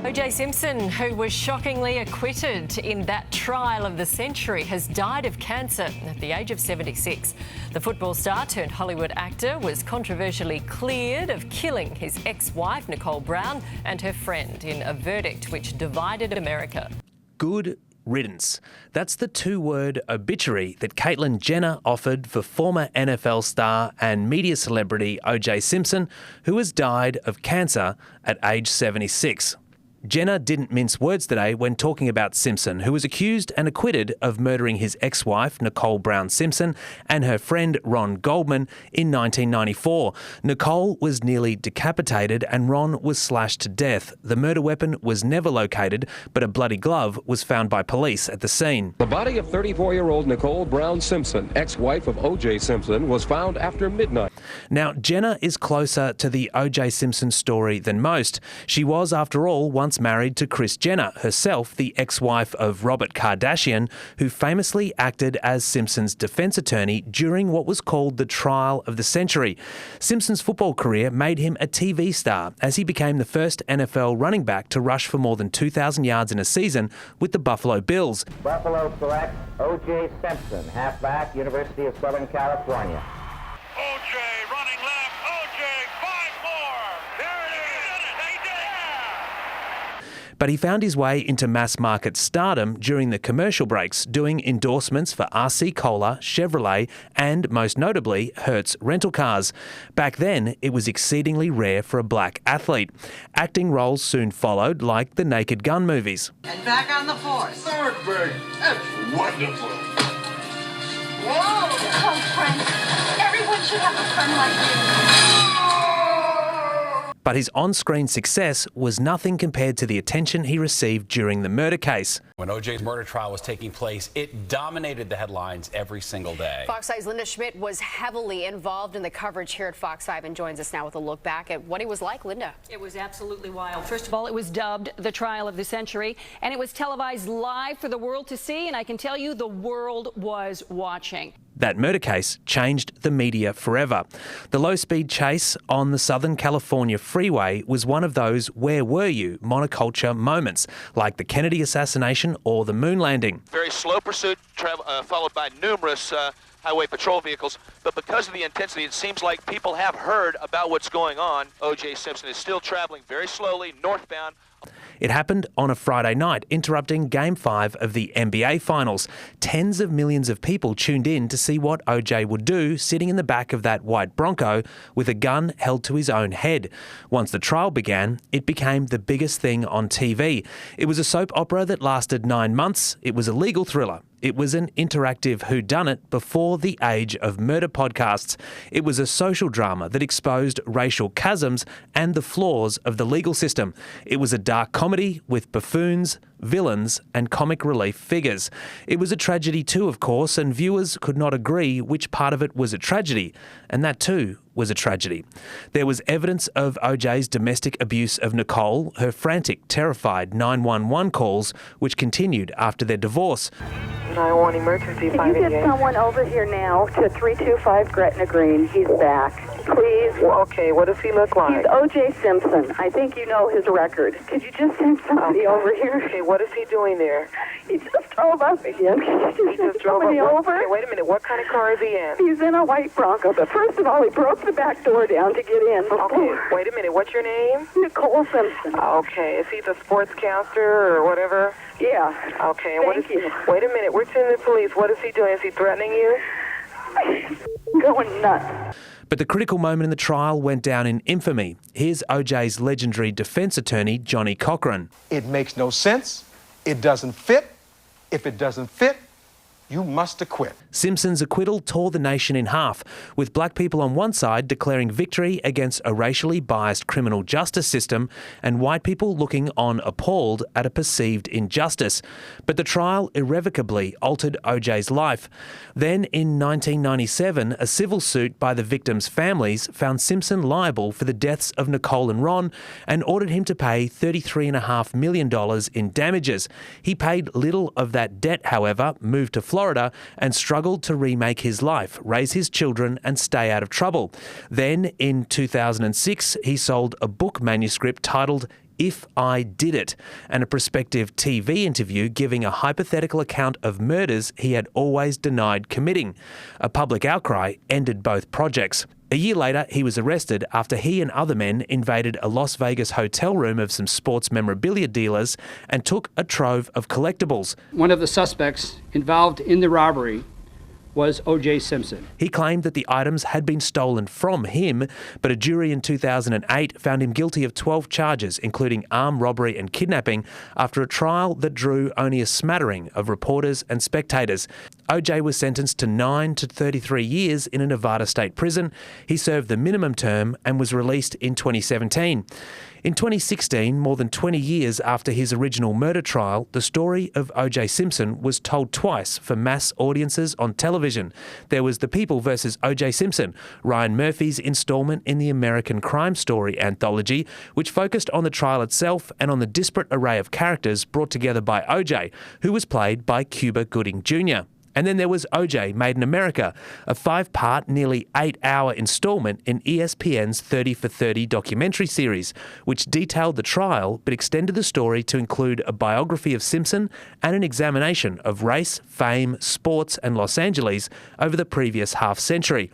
O.J. Simpson, who was shockingly acquitted in that trial of the century, has died of cancer at the age of 76. The football star turned Hollywood actor was controversially cleared of killing his ex-wife, Nicole Brown, and her friend in a verdict which divided America. Good riddance. That's the two-word obituary that Caitlyn Jenner offered for former NFL star and media celebrity O.J. Simpson, who has died of cancer at age 76. Jenner didn't mince words today when talking about Simpson, who was accused and acquitted of murdering his ex-wife, Nicole Brown Simpson, and her friend Ron Goldman in 1994. Nicole was nearly decapitated and Ron was slashed to death. The murder weapon was never located, but a bloody glove was found by police at the scene. The body of 34-year-old Nicole Brown Simpson, ex-wife of O.J. Simpson, was found after midnight. Now, Jenner is closer to the O.J. Simpson story than most. She was, after all, once married to Kris Jenner, herself the ex-wife of Robert Kardashian, who famously acted as Simpson's defence attorney during what was called the trial of the century. Simpson's football career made him a TV star as he became the first NFL running back to rush for more than 2,000 yards in a season with the Buffalo Bills. Buffalo selects O.J. Simpson, halfback, University of Southern California. O.J. running left, O.J. 5 more. There it is. They did it. But he found his way into mass market stardom during the commercial breaks, doing endorsements for RC Cola, Chevrolet, and most notably, Hertz rental cars. Back then, it was exceedingly rare for a black athlete. Acting roles soon followed, like the Naked Gun movies. And back on the force. Third base. That's wonderful. Whoa! Oh, Frank, everyone should have a friend like you. But his on-screen success was nothing compared to the attention he received during the murder case. When O.J.'s murder trial was taking place, it dominated the headlines every single day. Fox 5's Linda Schmidt was heavily involved in the coverage here at Fox 5 and joins us now with a look back at what it was like. Linda. It was absolutely wild. First of all, it was dubbed the trial of the century, and it was televised live for the world to see, and I can tell you the world was watching. That murder case changed the media forever. The low-speed chase on the Southern California freeway was one of those where were you monoculture moments, like the Kennedy assassination or the moon landing. Very slow pursuit followed by numerous highway patrol vehicles, but because of the intensity, it seems like people have heard about what's going on. O.J. Simpson is still traveling very slowly northbound. It happened on a Friday night, interrupting Game 5 of the NBA Finals. Tens of millions of people tuned in to see what O.J. would do sitting in the back of that white Bronco with a gun held to his own head. Once the trial began, it became the biggest thing on TV. It was a soap opera that lasted 9 months. It was a legal thriller. It was an interactive whodunit before the age of murder podcasts. It was a social drama that exposed racial chasms and the flaws of the legal system. It was a dark comedy with buffoons, villains and comic relief figures. It was a tragedy too, of course, and viewers could not agree which part of it was a tragedy, and that too was a tragedy. There was evidence of O.J.'s domestic abuse of Nicole, her frantic, terrified 911 calls, which continued after their divorce. 911 emergency. Can you get someone over here now to 325 Gretna Green? He's back. Please. Well, okay, what does he look like? He's O.J. Simpson. I think you know his record. Could you just send somebody over here? Okay, what is he doing there? He just drove up again. He just drove up. Over? Okay, wait a minute. What kind of car is he in? He's in a white Bronco, but first of all, he broke the back door down to get in. Okay, wait a minute. What's your name? Nicole Simpson. Okay, is he the sports counselor or whatever? Yeah. Okay, Thank you. Wait a minute. We're sending the police. What is he doing? Is he threatening you? Going nuts. But the critical moment in the trial went down in infamy. Here's O.J.'s legendary defence attorney, Johnny Cochran. It makes no sense. It doesn't fit. If it doesn't fit, you must acquit. Simpson's acquittal tore the nation in half, with black people on one side declaring victory against a racially biased criminal justice system and white people looking on appalled at a perceived injustice. But the trial irrevocably altered O.J.'s life. Then in 1997, a civil suit by the victims' families found Simpson liable for the deaths of Nicole and Ron and ordered him to pay $33.5 million in damages. He paid little of that debt, however, moved to Florida and struggled to remake his life, raise his children and stay out of trouble. Then, in 2006, he sold a book manuscript titled If I Did It, and a prospective TV interview giving a hypothetical account of murders he had always denied committing. A public outcry ended both projects. A year later, he was arrested after he and other men invaded a Las Vegas hotel room of some sports memorabilia dealers and took a trove of collectibles. One of the suspects involved in the robbery was O.J. Simpson. He claimed that the items had been stolen from him, but a jury in 2008 found him guilty of 12 charges, including armed robbery and kidnapping, after a trial that drew only a smattering of reporters and spectators. O.J. was sentenced to 9 to 33 years in a Nevada state prison. He served the minimum term and was released in 2017. In 2016, more than 20 years after his original murder trial, the story of O.J. Simpson was told twice for mass audiences on television. There was The People vs. O.J. Simpson, Ryan Murphy's instalment in the American Crime Story anthology, which focused on the trial itself and on the disparate array of characters brought together by O.J., who was played by Cuba Gooding Jr. And then there was O.J. Made in America, a 5-part, nearly 8-hour instalment in ESPN's 30 for 30 documentary series, which detailed the trial but extended the story to include a biography of Simpson and an examination of race, fame, sports and Los Angeles over the previous half-century.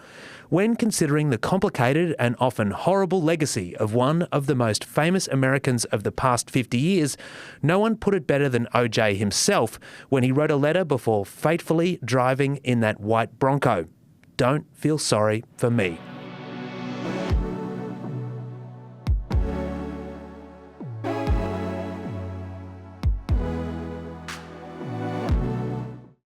When considering the complicated and often horrible legacy of one of the most famous Americans of the past 50 years, no one put it better than O.J. himself when he wrote a letter before fatefully driving in that white Bronco. Don't feel sorry for me.